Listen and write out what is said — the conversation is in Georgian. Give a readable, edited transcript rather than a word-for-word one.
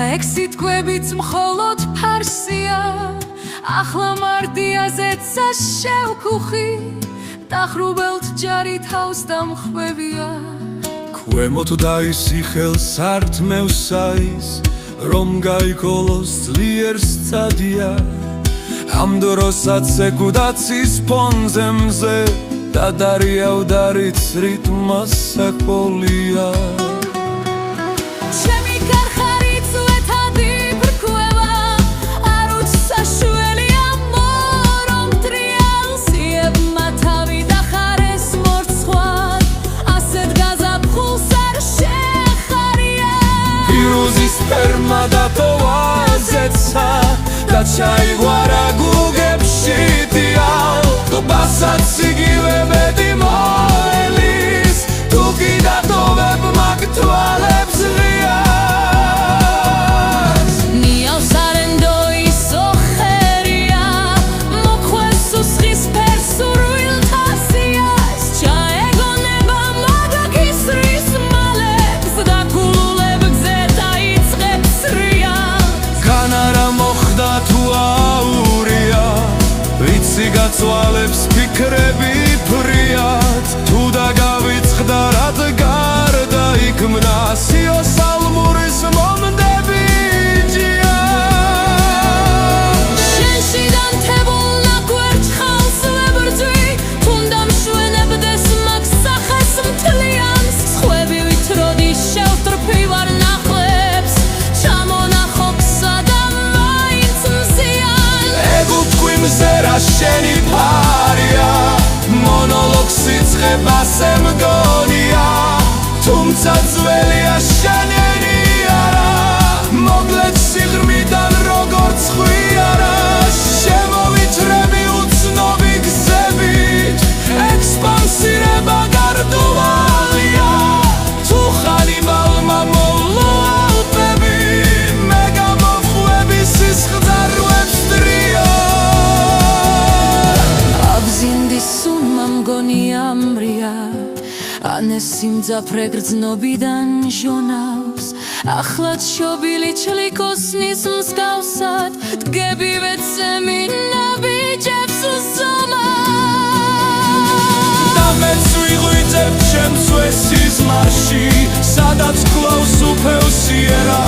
ეგ სიტყვებიც მხოლოდ ფარსია ახლა მარტიაზეცა შევქუხი დახრუბელთ ჯარი თავს დამხვევია ქვემოთ დაისიხელ სართმევსაის რომ გაიქოლოს ძლიერ სცადია ამ დროსაც ეგუდაცის ფონზე მზე და დარიავდარიც რიტმას საკოლია ჩემი გარხარიც ვეთადი ბრკველა არ უცსაშველია მორომ ტრიალს იებმა თავი დახარეს მორცხვად ასეთ გაზაფხულს არ შეხარია პირუზის ფერმა დატოვაზეცა და ჩაიგვარა გუგებში დიალ ტუბასაც იგივე მეტი მოელის თუ კი დატოვებ მაგ თვალებს ღიას ნიავს არენდო ისოხერია მოხვეს უსხის ფერს ურვილთასიას ჩაეგონება მაგაგისრის მალებს და გულულებ გზე დაიწყებს რიალს განარა მოხდა თუ აურია ვიცი გაწვალებს ფიქრები ფრიად თუ დაგავიწყდა რად გარდა იქმნა სიოსალმურის მომდები ჯია შენში დამთებულ ნაგვერჩხალს ვებრძვი თუნდა მშვენებდეს მაგ სახეს მთლიანს სხვები ვითროდი შევტრფი ვარ ნახლებს ჩამონახო ქსა და მაინც მზიან ეგ უთქვი მზერა შენი ფარია მონოლოგს იწყებას ემგონია თუმცა ძველია შენერი არა მოკლედ სიღრმიდან როგორც ხვიარა შემოვითრები უცნობი გზებით ექსპანსირება გარდუვალია თუ ხანი მალმა მოვლო ალპები მე გამოვხვევი სისხლძარღვებს ტრიო აბზინდის სუნმა მგონია მრია ანეს სიმძაფრე გრძნობიდან ჟონავს ახლად შობილი ჩლიკოსნის მსგავსად დგები ვეცემი ნაბიჯებს უსომავს და მეც ვიღვიწებ ჩემს ვესის მარში სადაც კლავს უფევსიერა